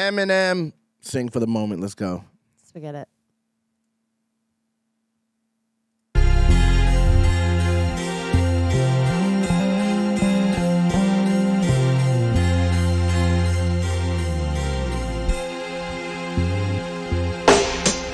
Eminem, Sing for the Moment. Let's go. Let's forget it.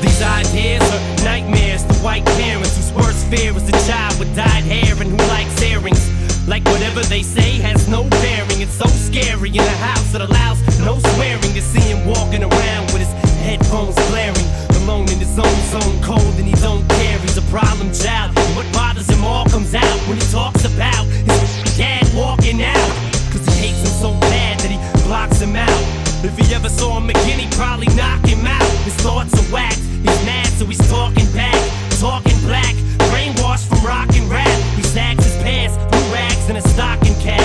These ideas are nightmares to white parents whose worst fear is a child with dyed hair and who likes earrings. Like whatever they say has no bearing. It's so scary in a house that allows no swearing. To see him walking around with his headphones blaring, alone in his own zone, cold and he don't care. He's a problem child, and what bothers him all comes out when he talks about his dad walking out. Cause he hates him so bad that he blocks him out. If he ever saw him again, he'd probably knock him out. His thoughts are whacked, he's mad so he's talking back, talking black, brainwashed from rock and rap. He sags his pants, blue rags and a stocking cap.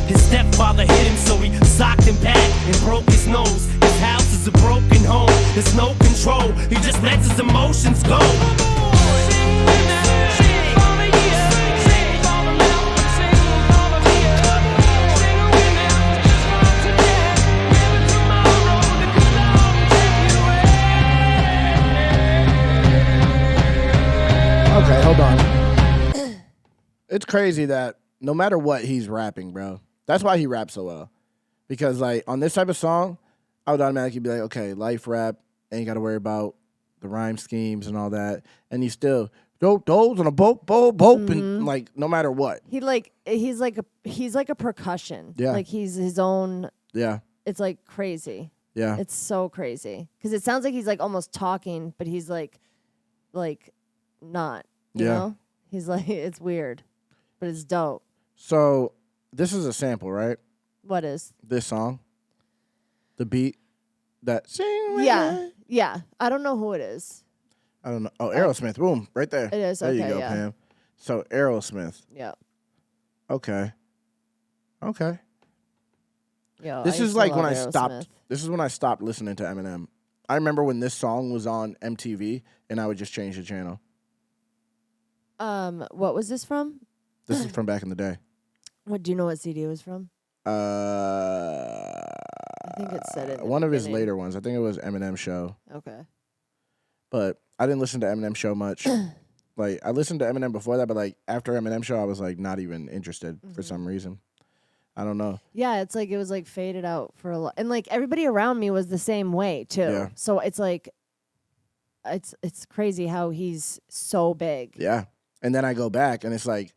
His stepfather hit him so he socked him back and broke his nose. His house is a broken home, there's no control, he just lets his emotions go. Okay, hold on. It's crazy that no matter what, he's rapping, bro. That's why he raps so well. Because, like, on this type of song, I would automatically be like, okay, life rap, ain't got to worry about the rhyme schemes and all that. And he's still, those on a boat, and, like, no matter what. He's like a percussion. Yeah. Like he's his own. Yeah. It's like crazy. Yeah. It's so crazy. Because it sounds like he's like almost talking, but he's like not. You know? He's like, it's weird, but it's dope. So this is a sample, right? What is? This song. The beat. That sing. Yeah. I don't know who it is. I don't know. Oh, Aerosmith. Boom. Right there. It is. There Okay, you go, yeah. Pam. So Aerosmith. Yeah. Okay. Yo, This I is used to like love when I Aerosmith. stopped. This is when I stopped listening to Eminem. I remember when this song was on MTV, and I would just change the channel. What was this from? This is from back in the day. What do you know? What CD it was from? I think it said it. One of his later ones. I think it was Eminem Show. Okay. But I didn't listen to Eminem Show much. Like, I listened to Eminem before that, but like after Eminem Show, I was like not even interested for some reason. I don't know. Yeah, it's like it was like faded out for a lot, and like everybody around me was the same way too. Yeah. So it's like, it's crazy how he's so big. Yeah. And then I go back, and it's like,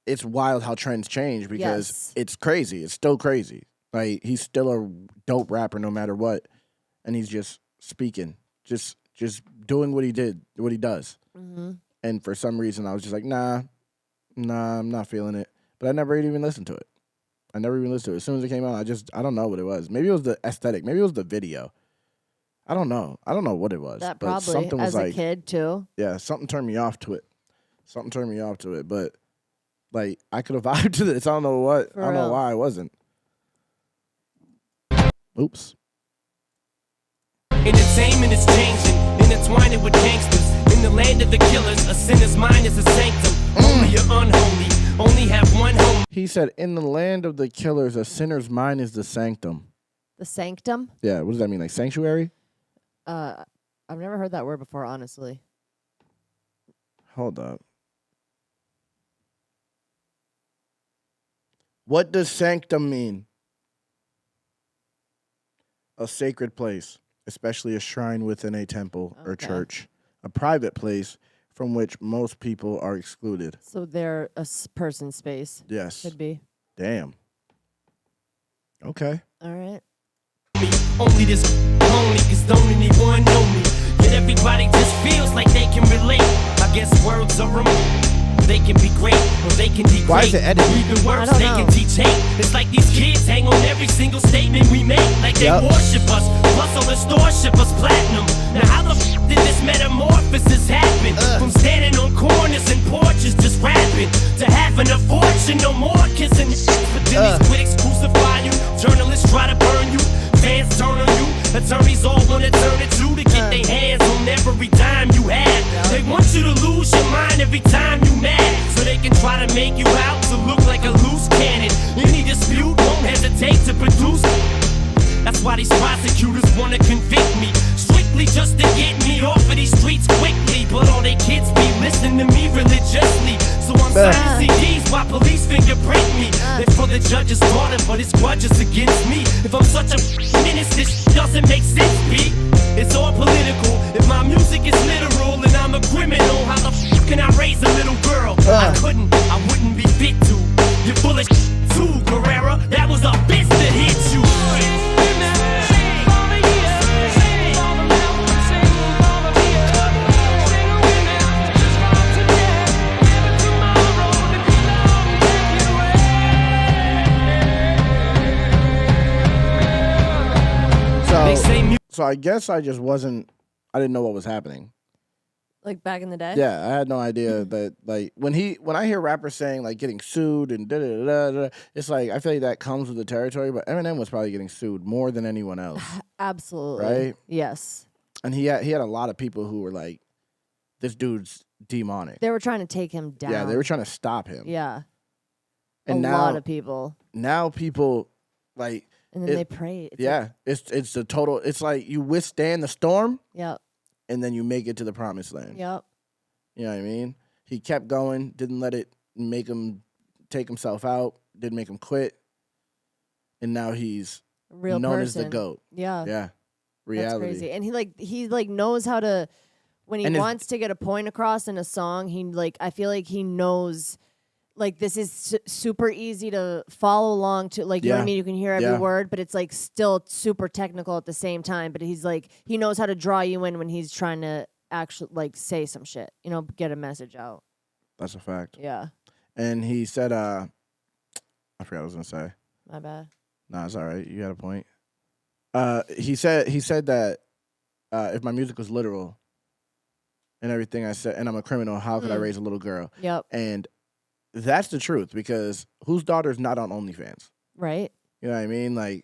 it's wild how trends change because it's crazy. It's still crazy. Like, he's still a dope rapper no matter what, and he's just speaking, just doing what he does. Mm-hmm. And for some reason, I was just like, nah, I'm not feeling it. But I never even listened to it. As soon as it came out, I don't know what it was. Maybe it was the aesthetic. Maybe it was the video. I don't know what it was. That but probably, something was as like, a kid too. Yeah, something turned me off to it. But like, I could have vibed to this. I don't know what. I don't know why I wasn't. Oops. Entertainment is changing, intertwining with gangsters. In the land of the killers, a sinner's mind is a sanctum. Only you're unholy, only have one home. He said, in the land of the killers, a sinner's mind is the sanctum. The sanctum? Yeah, what does that mean? Like sanctuary? I've never heard that word before, honestly. Hold up. What does sanctum mean? A sacred place, especially a shrine within a temple or church. A private place from which most people are excluded. So they're a person's space. Yes. Could be. Damn. Okay. All right. Only this lonely, cause don't anyone know me. Yet everybody just feels like they can relate. I guess words are removed. They can be great, or they can degrade. Why is it edited? Even worse, they can teach hate. It's like these kids hang on every single statement we make. Like they worship us, plus all the store ship us platinum. Now how the f*** did this metamorphosis happen? From standing on corners and porches just rapping, to having a fortune, no more kissing. But then these critics crucify you, journalists try to burn you, fans turn on you, attorneys all wanna turn it to get their hands on every dime you have. They want you to lose your mind every time you mad, so they can try to make you out to look like a loose cannon. Any dispute won't hesitate to produce. That's why why these prosecutors wanna convict me. Strictly just to get me off of these streets quickly. But all they kids be listening to me religiously. So I'm signing CDs while police fingerprint me. If for the judge's daughter, but it's grudges against me. If I'm such a menace, this doesn't make sense, B. It's all political. If my music is literal and I'm a criminal, how the f can I raise a little girl? I couldn't, I wouldn't be fit to. You're full of too, Guerrera. That was a bitch that hit you. So I guess I just wasn't. I didn't know what was happening. Like back in the day? Yeah, I had no idea that like when I hear rappers saying like getting sued and da da da da, it's like I feel like that comes with the territory. But Eminem was probably getting sued more than anyone else. Absolutely. Right? Yes. And he had a lot of people who were like, this dude's demonic. They were trying to take him down. Yeah, they were trying to stop him. Yeah. And a lot of people. Now people like. And then they pray. It's the total. It's like you withstand the storm. Yep. And then you make it to the promised land. Yep. You know what I mean? He kept going, didn't let it make him take himself out, didn't make him quit. And now he's known as the GOAT. Yeah. Yeah. Reality. That's crazy. And he knows how to, when he wants to get a point across in a song, I feel like he knows, like, this is super easy to follow along to, like, you know what I mean? You can hear every word, but it's, like, still super technical at the same time. But he's, like, he knows how to draw you in when he's trying to actually, like, say some shit, you know, get a message out. That's a fact. Yeah. And he said, I forgot what I was going to say. My bad. Nah, it's all right. You got a point. He said that if my music was literal and everything I said, and I'm a criminal, how could I raise a little girl? Yep. And that's the truth, because whose daughter's not on OnlyFans? Right. You know what I mean? Like,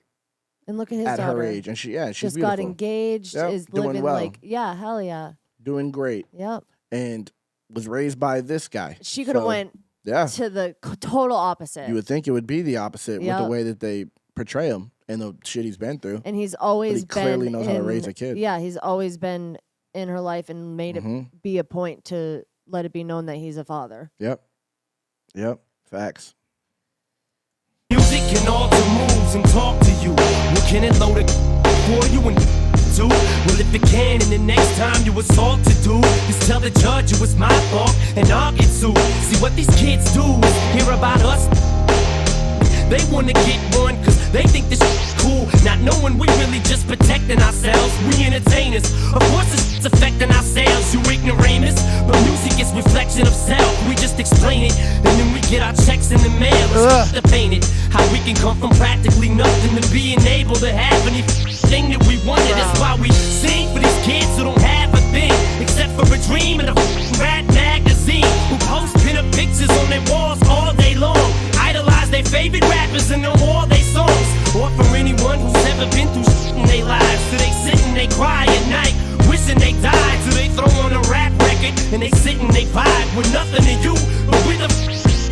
and look at his at daughter. her age, and she's just beautiful. got engaged, is doing living well. like, hell yeah. Doing great. Yep. And was raised by this guy. She could have went to the total opposite. You would think it would be the opposite with the way that they portray him and the shit he's been through. And he's always but he clearly knows how to raise a kid. Yeah, he's always been in her life and made it be a point to let it be known that he's a father. Yep. Facts. Music can alter moves and talk to you. Well, can it load it for you and do? Well, if it can, and the next time you assault to do is tell the judge it was my fault and I'll get sued. See, what these kids do is hear about us. They wanna get one cause they think this shit's cool, not knowing we really just protecting ourselves. We entertainers, of course it's affecting our sales, you ignoramus. But music is reflection of self, we just explain it, and then we get our checks in the mail. It's to paint it, how we can come from practically nothing to being able to have anything that we wanted. That's why we sing for these kids who don't have a thing, except for a dream and a rap magazine, who post pin-up pictures on their walls all day long, idolize their favorite rappers and know all their songs. Or for anyone who's ever been through shit in their lives, so they sit and they cry at night, wishing they died. So they throw on a rap record and they sit and they vibe with nothing to you, but with a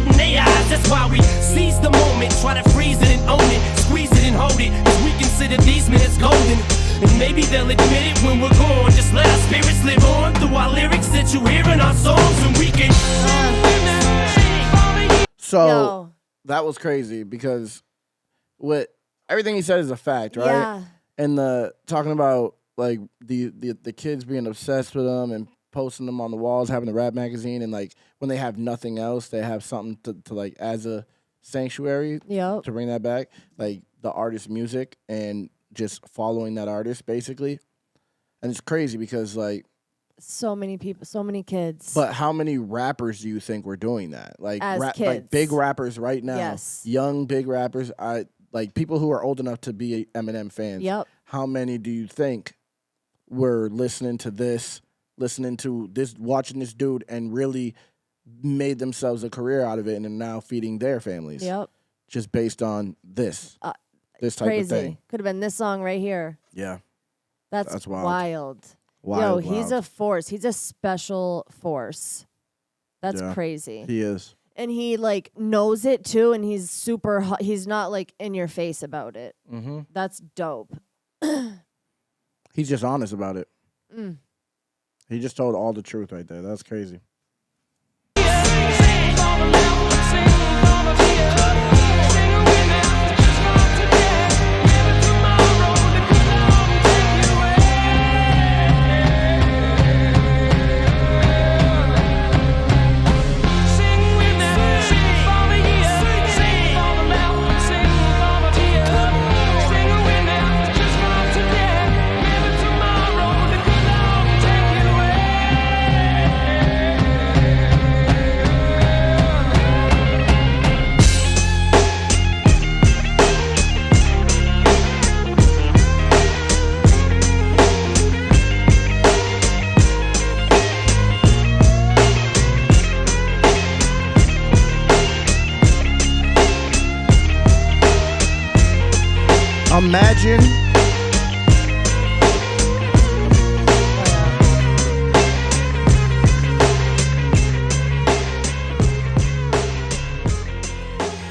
in their eyes. That's why we seize the moment, try to freeze it and own it, squeeze it and hold it, cause we consider these minutes golden. And maybe they'll admit it when we're gone. Just let our spirits live on through our lyrics that you hear in our songs, and we can. So that was crazy, because everything he said is a fact, right? Yeah. And the talking about like the kids being obsessed with them and posting them on the walls, having the rap magazine, and like when they have nothing else, they have something to like as a sanctuary. Yep. To bring that back, like the artist's music and just following that artist basically. And it's crazy because like so many people, so many kids. But how many rappers do you think were doing that? Like as kids. Like big rappers right now. Yes. Young big rappers. Like people who are old enough to be Eminem fans. Yep. How many do you think were listening to this, watching this dude, and really made themselves a career out of it, and are now feeding their families? Yep. Just based on this type crazy. of thing. Could have been this song right here. Yeah. That's wild. Wild. He's a force. He's a special force. That's crazy. He is. And he like knows it too, and he's super. He's not like in your face about it. Mm-hmm. That's dope. He's just honest about it. He just told all the truth right there. That's crazy.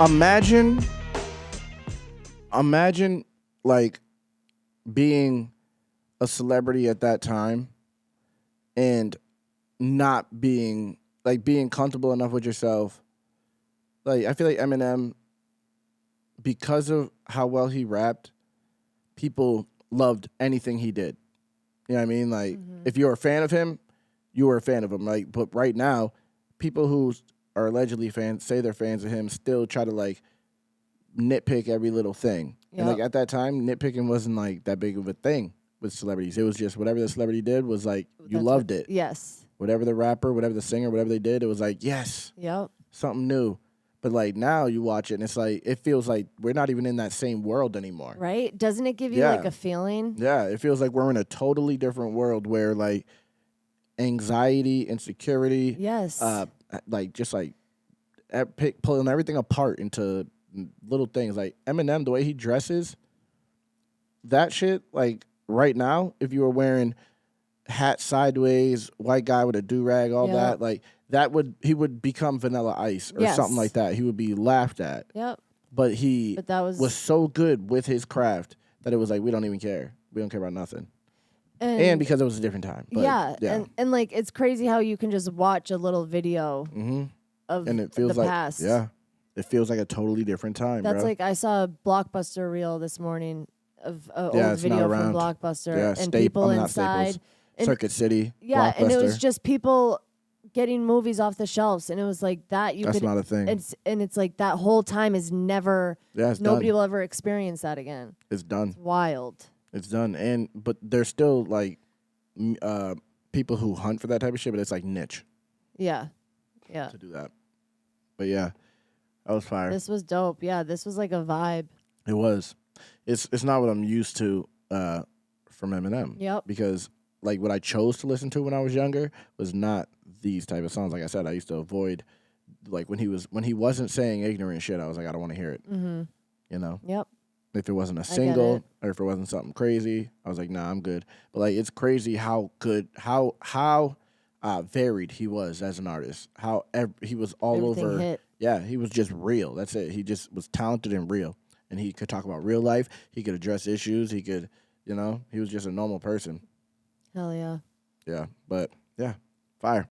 Imagine imagine like being a celebrity at that time and not being comfortable enough with yourself. Like, I feel like Eminem, because of how well he rapped, people loved anything he did. You know what I mean? Like, if you're a fan of him, you were a fan of him. Like, but right now, people who are allegedly fans, say they're fans of him, still try to like nitpick every little thing. Yep. And like at that time, nitpicking wasn't like that big of a thing with celebrities. It was just whatever the celebrity did was like you loved it. Yes. Whatever the rapper, whatever the singer, whatever they did, it was like yes. Yep. Something new. But like now you watch it and it's like it feels like we're not even in that same world anymore. Right? Doesn't it give you like a feeling? Yeah, it feels like we're in a totally different world where like anxiety, insecurity, yes, like just like pulling everything apart into little things. Like Eminem, the way he dresses, that shit. Like right now, if you were wearing hat sideways, white guy with a do-rag, all that, like he would become Vanilla Ice or something like that. He would be laughed at. Yep. But that was so good with his craft that it was like we don't even care. We don't care about nothing. And because it was a different time. But, and like it's crazy how you can just watch a little video of and it feels the like, past. Yeah. It feels like a totally different time. That's bro. like I saw a Blockbuster reel this morning of an old video from Blockbuster and people inside. Circuit City. Yeah, and it was just people getting movies off the shelves, and it was like that. That's not a thing. It's like that whole time is never. Yeah, it's nobody done. will ever experience that again. It's done. It's wild. It's done, but there's still like people who hunt for that type of shit, but it's like niche. Yeah. To do that, but yeah, that was fire. This was dope. Yeah, this was like a vibe. It was. It's not what I'm used to from Eminem. Yep. Because like what I chose to listen to when I was younger was not these type of songs. Like I said, I used to avoid like when he wasn't saying ignorant shit. I was like, I don't want to hear it. Mm-hmm. You know. Yep. If it wasn't a single or if it wasn't something crazy, I was like, nah, I'm good. But like, it's crazy how good, how varied he was as an artist. How he was all Everything over. Hit. Yeah, he was just real. That's it. He just was talented and real. And he could talk about real life. He could address issues. He could, he was just a normal person. Hell yeah. Yeah, but yeah, fire.